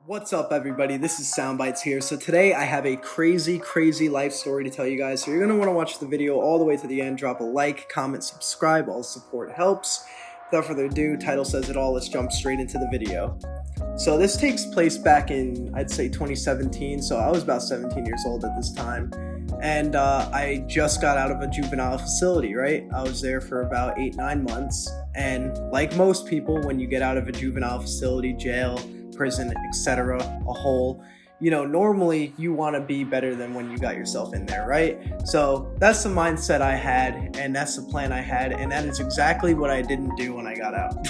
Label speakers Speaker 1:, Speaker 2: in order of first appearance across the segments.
Speaker 1: What's up, everybody? This is Soundbites here. So today I have a crazy life story to tell you guys. So you're going to want to watch the video all the way to the end. Drop a like, comment, subscribe. All support helps. Without further ado, title says it all. Let's jump straight into the video. So this takes place back in, I'd say 2017. So I was about 17 years old at this time. And I just got out of a juvenile facility, right? I was there for about 8-9 months. And like most people, when you get out of a juvenile facility, jail, prison, etc., a hole, normally you want to be better than when you got yourself in there, right? So that's the mindset I had, and that's the plan I had, and that is exactly what I didn't do when I got out.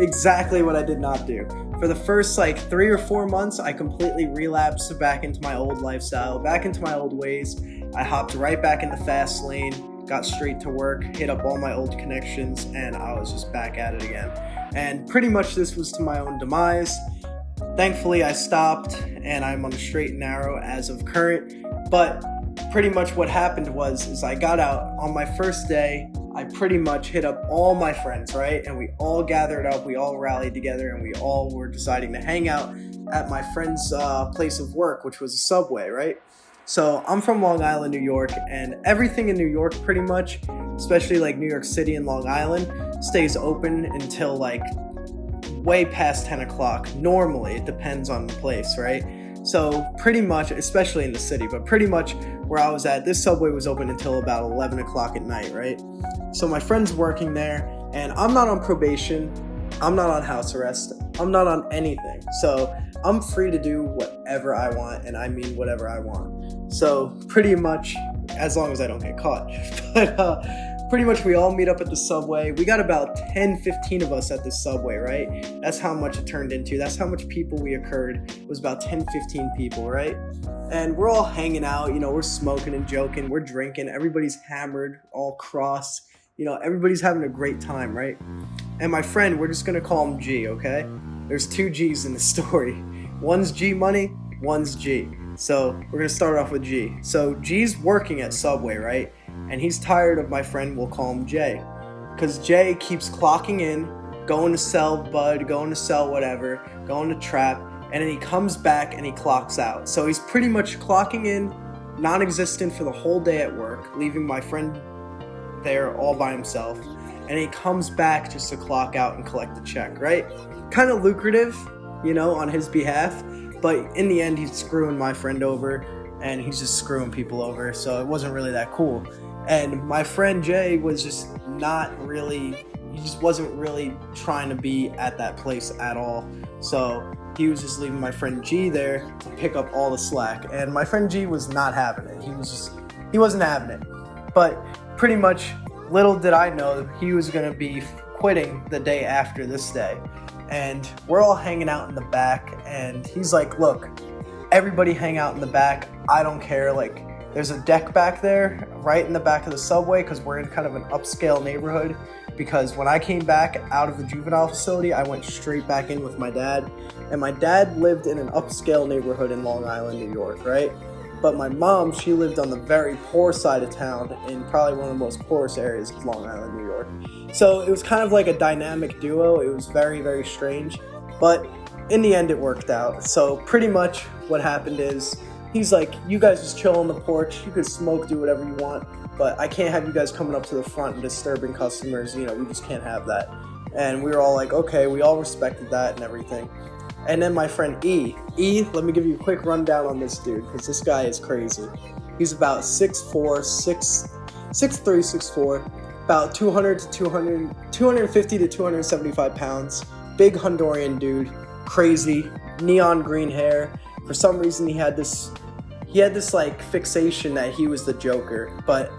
Speaker 1: Exactly what I did not do. For the first 3 or 4 months, I completely relapsed back into my old lifestyle, back into my old ways. I hopped right back in the fast lane, got straight to work, hit up all my old connections, and I was just back at it again. And pretty much this was to my own demise. Thankfully, I stopped, and I'm on the straight and narrow as of current. But pretty much what happened is I got out on my first day. I pretty much hit up all my friends, right? And we all gathered up, we all rallied together, and we all were deciding to hang out at my friend's place of work, which was a Subway, right? So I'm from Long Island, New York, and everything in New York pretty much, especially New York City and Long Island, stays open until way past 10 o'clock. Normally, it depends on the place, right? So pretty much, especially in the city, but pretty much where I was at, this Subway was open until about 11 o'clock at night, right? So my friend's working there, and I'm not on probation, I'm not on house arrest, I'm not on anything. So I'm free to do whatever I want, and I mean whatever I want. So pretty much, as long as I don't get caught. But pretty much we all meet up at the Subway. We got about 10-15 of us at the Subway, right? That's how much it turned into. That's how much people we occurred. It was about 10-15 people, right? And we're all hanging out, we're smoking and joking, we're drinking, everybody's hammered, all crossed, everybody's having a great time, right? And my friend, we're just gonna call him G, okay? There's 2 G's in the story. One's G Money, one's G. So we're gonna start off with G. So G's working at Subway, right? And he's tired of my friend, we'll call him Jay. Because Jay keeps clocking in, going to sell bud, going to sell whatever, going to trap, and then he comes back and he clocks out. So he's pretty much clocking in, non-existent for the whole day at work, leaving my friend there all by himself. And he comes back just to clock out and collect the check, right? Kind of lucrative, on his behalf. But in the end, he's screwing my friend over, and he's just screwing people over. So it wasn't really that cool. And my friend Jay was just he just wasn't really trying to be at that place at all. So he was just leaving my friend G there to pick up all the slack. And my friend G was not having it. He wasn't having it. But pretty much, little did I know, he was going to be quitting the day after this day. And we're all hanging out in the back, and he's like, look, everybody hang out in the back. I don't care. There's a deck back there right in the back of the Subway, because we're in kind of an upscale neighborhood. Because when I came back out of the juvenile facility, I went straight back in with my dad. And my dad lived in an upscale neighborhood in Long Island, New York, right? But my mom, she lived on the very poor side of town in probably one of the most poorest areas of Long Island, New York. So it was kind of like a dynamic duo. It was very strange. But in the end, it worked out. So pretty much what happened is, he's like, you guys just chill on the porch. You could smoke, do whatever you want. But I can't have you guys coming up to the front and disturbing customers. We just can't have that. And we were all like, okay, we all respected that and everything. And then my friend E, let me give you a quick rundown on this dude, because this guy is crazy. He's about 6'4", 6'4", about 250 to 275 pounds. Big Honduran dude, crazy, neon green hair. For some reason, he had this fixation that he was the Joker, but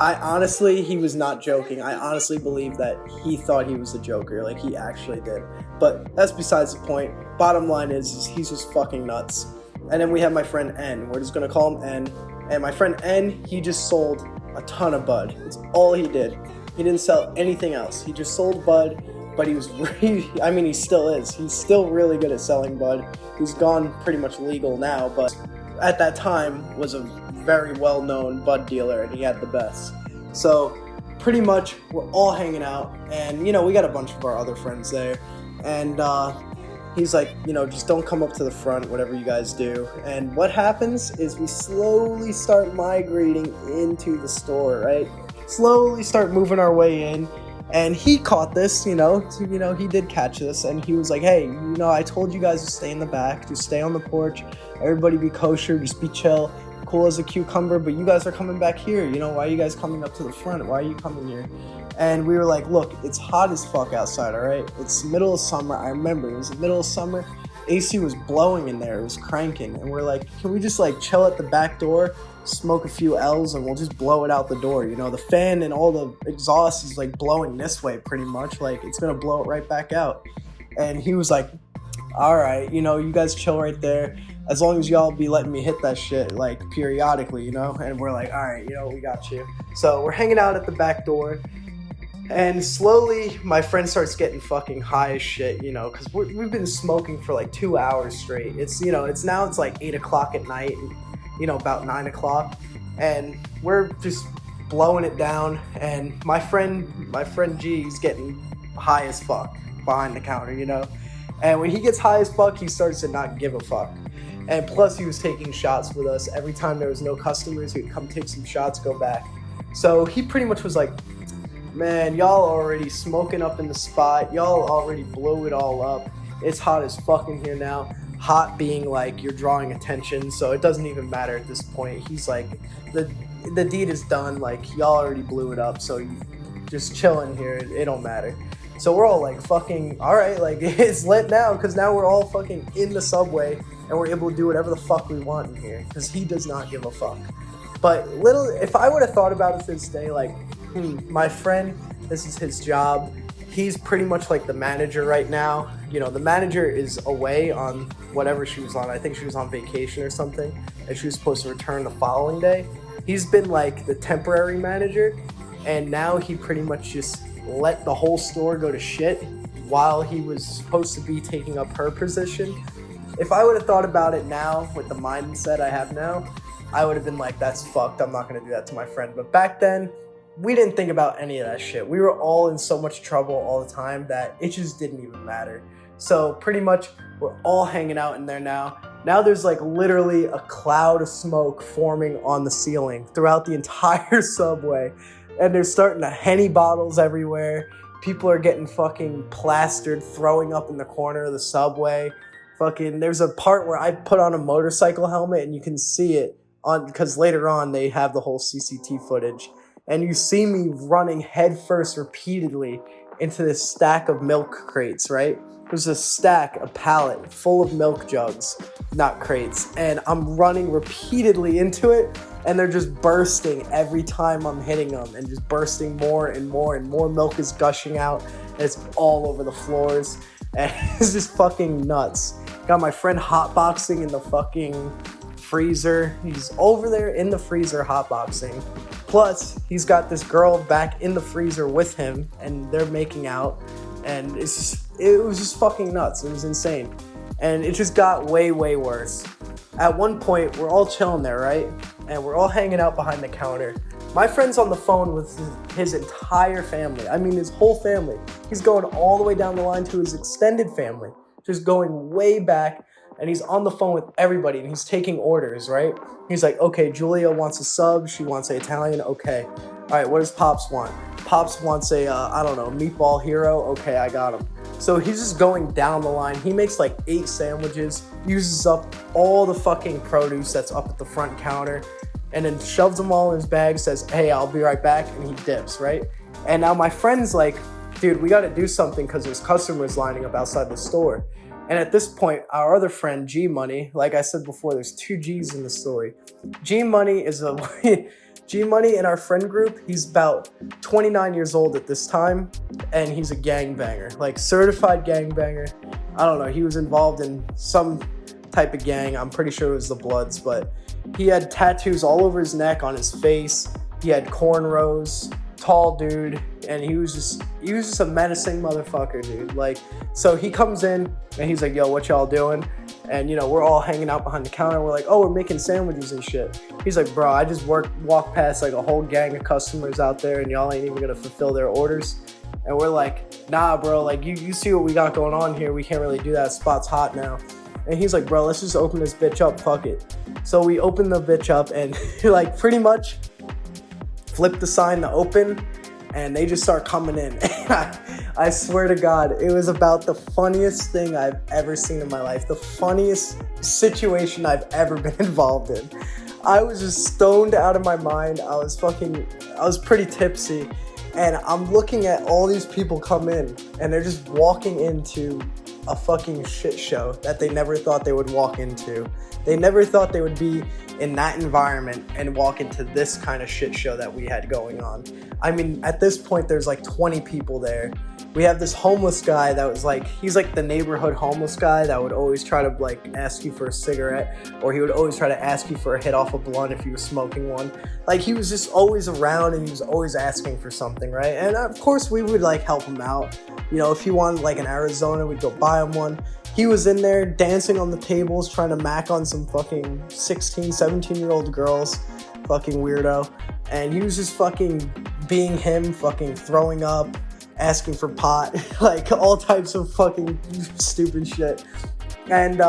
Speaker 1: he was not joking. I honestly believe that he thought he was the Joker, he actually did. But that's besides the point. Bottom line is he's just fucking nuts. And then we have my friend N. We're just gonna call him N. And my friend N, he just sold a ton of bud. It's all he did. He didn't sell anything else. He just sold bud, but he was he still is. He's still really good at selling bud. He's gone pretty much legal now, but at that time was a very well-known bud dealer, and he had the best. So pretty much we're all hanging out, and we got a bunch of our other friends there, and he's like, you know, just don't come up to the front, whatever you guys do. And what happens is we slowly start migrating into the store, right? Slowly start moving our way in. And he caught this, he did catch this, and he was like, hey, I told you guys to stay in the back, just stay on the porch, everybody be kosher, just be chill, cool as a cucumber, but you guys are coming back here, why are you guys coming up to the front, why are you coming here? And we were like, look, it's hot as fuck outside, all right? It's middle of summer, I remember, it was the middle of summer, AC was blowing in there, it was cranking, and we're like, can we just chill at the back door, smoke a few L's, and we'll just blow it out the door, the fan and all the exhaust is blowing this way pretty much, it's gonna blow it right back out. And he was like, all right, you guys chill right there, as long as y'all be letting me hit that shit periodically, and we're like, all right, we got you. So we're hanging out at the back door, and slowly my friend starts getting fucking high as shit, because we've been smoking for 2 hours straight. It's 8 o'clock at night, about 9 o'clock, and we're just blowing it down, and my friend G is getting high as fuck behind the counter, and when he gets high as fuck, he starts to not give a fuck. And plus he was taking shots with us. Every time there was no customers, he would come take some shots, go back. So he pretty much was like, man, y'all already smoking up in the spot, y'all already blew it all up, it's hot as fuck in here now. Hot being you're drawing attention, so it doesn't even matter at this point. He's like, the deed is done, y'all already blew it up, so you just chill in here, it don't matter. So we're all fucking, all right, it's lit now, because now we're all fucking in the subway, and we're able to do whatever the fuck we want in here, because he does not give a fuck. But if I would have thought about it this day, my friend, this is his job, he's pretty much the manager right now. The manager is away on whatever she was on. I think she was on vacation or something, and she was supposed to return the following day. He's been the temporary manager, and now he pretty much just let the whole store go to shit while he was supposed to be taking up her position. If I would have thought about it now with the mindset I have now, I would have been like, that's fucked, I'm not going to do that to my friend. But back then, we didn't think about any of that shit. We were all in so much trouble all the time that it just didn't even matter. So pretty much we're all hanging out in there now. Now there's literally a cloud of smoke forming on the ceiling throughout the entire subway. And they're starting to Henny bottles everywhere. People are getting fucking plastered, throwing up in the corner of the subway. There's a part where I put on a motorcycle helmet and you can see it because later on they have the whole CCTV footage. And you see me running headfirst repeatedly into this stack of milk crates, right? There's a pallet full of milk jugs, not crates. And I'm running repeatedly into it, and they're just bursting every time I'm hitting them, and just bursting more and more, and more milk is gushing out, and it's all over the floors. And it's just fucking nuts. Got my friend hotboxing in the fucking freezer. He's over there in the freezer hotboxing. Plus, he's got this girl back in the freezer with him, and they're making out. And it was just fucking nuts. It was insane. And it just got way, way worse. At one point, we're all chilling there, right? And we're all hanging out behind the counter. My friend's on the phone with his entire family. I mean, his whole family. He's going all the way down the line to his extended family. Just going way back. And he's on the phone with everybody, and he's taking orders, right? He's like, okay, Julia wants a sub. She wants an Italian. Okay. All right, what does Pops want? Pops wants a, meatball hero. Okay, I got him. So he's just going down the line. He makes 8 sandwiches, uses up all the fucking produce that's up at the front counter, and then shoves them all in his bag, says, hey, I'll be right back, and he dips, right? And now my friend's like, dude, we got to do something because there's customers lining up outside the store. And at this point, our other friend, G Money, like I said before, there's 2 G's in the story. G Money in our friend group, he's about 29 years old at this time, and he's a gangbanger, certified gangbanger. I don't know, he was involved in some type of gang. I'm pretty sure it was the Bloods, but he had tattoos all over his neck, on his face. He had cornrows, tall dude, and he was just a menacing motherfucker, dude. So he comes in and he's like, yo, what y'all doing? And we're all hanging out behind the counter. We're like, oh, we're making sandwiches and shit. He's like, bro, I just walked past a whole gang of customers out there, and y'all ain't even gonna fulfill their orders. And we're like, nah, bro, like, you see what we got going on here. We can't really do that. Spot's hot now. And he's like, bro, let's just open this bitch up. Fuck it. So we open the bitch up and like pretty much flip the sign to open, and they just start coming in. I swear to God, it was about the funniest thing I've ever seen in my life. The funniest situation I've ever been involved in. I was just stoned out of my mind. I was pretty tipsy. And I'm looking at all these people come in, and they're just walking into a fucking shit show that they never thought they would walk into. They never thought they would be in that environment and walk into this kind of shit show that we had going on. I mean, at this point, there's like 20 people there. We have this homeless guy that was like, he's like the neighborhood homeless guy that would always try to like ask you for a cigarette, or he would always try to ask you for a hit off a blunt if you were smoking one. Like, he was just always around, and he was always asking for something, right? And of course we would like help him out. You know, if he wanted like an Arizona, we'd go buy him one. He was in there dancing on the tables, trying to mac on some fucking 16, 17-year-old girls. Fucking weirdo. And he was just fucking being him, fucking throwing up, asking for pot, like all types of fucking stupid shit. And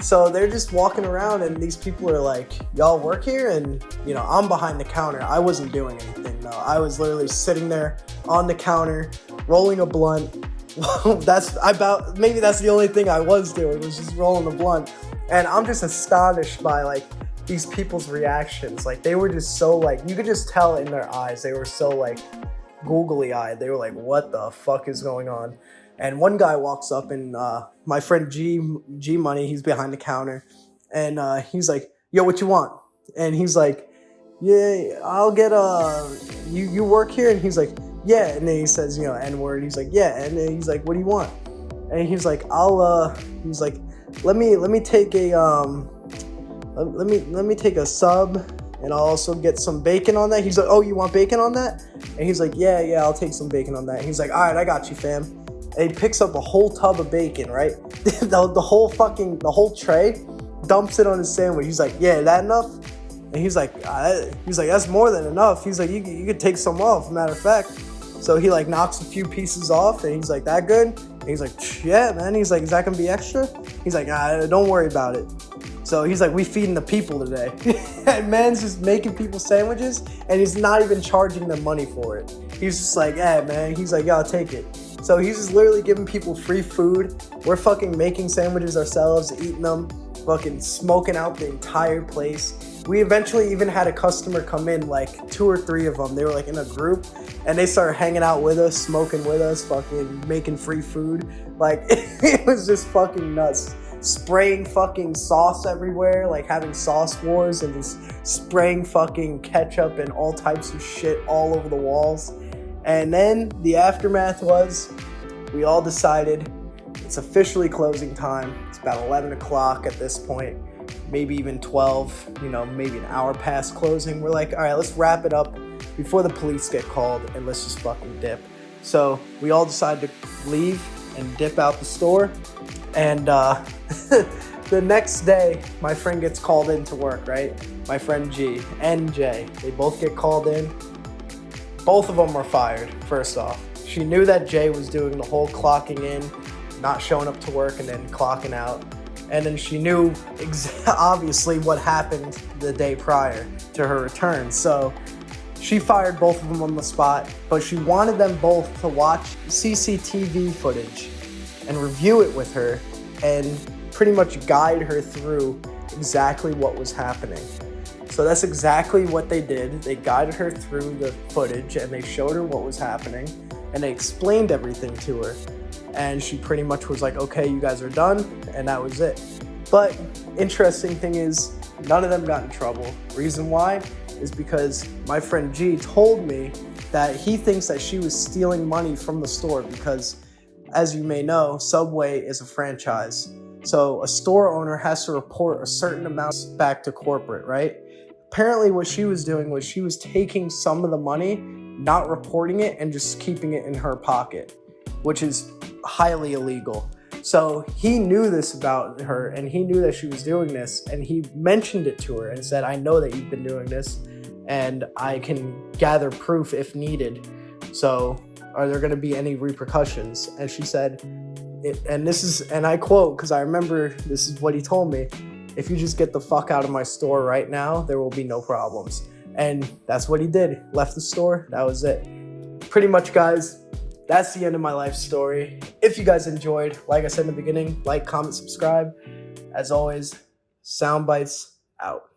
Speaker 1: so they're just walking around, and these people are like, y'all work here? And, you know, I'm behind the counter. I wasn't doing anything, though. I was literally sitting there on the counter, rolling a blunt. Maybe that's the only thing I was doing, was just rolling a blunt. And I'm just astonished by like these people's reactions. Like, they were just so like, you could just tell in their eyes, they were so like googly eyed. They were like, what the fuck is going on? And one guy walks up, and my friend G Money, he's behind the counter, and he's like, yo, what you want? And he's like, yeah, I'll get you work here? And he's like, yeah. And then he says, you know, N-word. He's like, yeah. And then he's like, what do you want? And he's like, he's like, let me take a let me take a sub, and I'll also get some bacon on that. He's like, oh, you want bacon on that? And he's like, yeah, I'll take some bacon on that. And he's like, all right, I got you, fam. And he picks up a whole tub of bacon, right? the whole tray, dumps it on his sandwich. He's like, yeah, that enough? And he's like, that's more than enough. He's like, you could take some off, matter of fact. So he like knocks a few pieces off, and he's like, that good? And he's like, yeah, man. He's like, is that gonna be extra? He's like, don't worry about it. So he's like, we feeding the people today. And man's just making people sandwiches, and he's not even charging them money for it. He's just like, yeah, man. He's like, yeah, I'll take it. So he's just literally giving people free food. We're fucking making sandwiches ourselves, eating them, fucking smoking out the entire place. We eventually even had a customer come in, like 2 or 3 of them. They were like in a group, and they started hanging out with us, smoking with us, fucking making free food. Like, it was just fucking nuts. Spraying fucking sauce everywhere, like having sauce wars, and just spraying fucking ketchup and all types of shit all over the walls. And then the aftermath was, we all decided it's officially closing time. It's about 11 o'clock at this point, maybe even 12, you know, maybe an hour past closing. We're like, all right, let's wrap it up before the police get called, and let's just fucking dip. So we all decided to leave and dip out the store. And the next day, my friend gets called in to work, right? My friend G and J, they both get called in. Both of them were fired, first off. She knew that Jay was doing the whole clocking in, not showing up to work, and then clocking out. And then she knew obviously what happened the day prior to her return. So she fired both of them on the spot, but she wanted them both to watch CCTV footage and review it with her and pretty much guide her through exactly what was happening. So that's exactly what they did. They guided her through the footage, and they showed her what was happening, and they explained everything to her. And she pretty much was like, okay, you guys are done, and that was it. But interesting thing is, none of them got in trouble. Reason why is because my friend G told me that he thinks that she was stealing money from the store because, as you may know, Subway is a franchise. So a store owner has to report a certain amount back to corporate, right? Apparently what she was doing was she was taking some of the money, not reporting it, and just keeping it in her pocket, which is highly illegal. So he knew this about her, and he knew that she was doing this, and he mentioned it to her and said, I know that you've been doing this, and I can gather proof if needed. So are there going to be any repercussions? And she said, and I quote, because I remember this is what he told me: if you just get the fuck out of my store right now, there will be no problems. And that's what he did. Left the store. That was it. Pretty much, guys, that's the end of my life story. If you guys enjoyed, like I said in the beginning, like, comment, subscribe. As always, Soundbites out.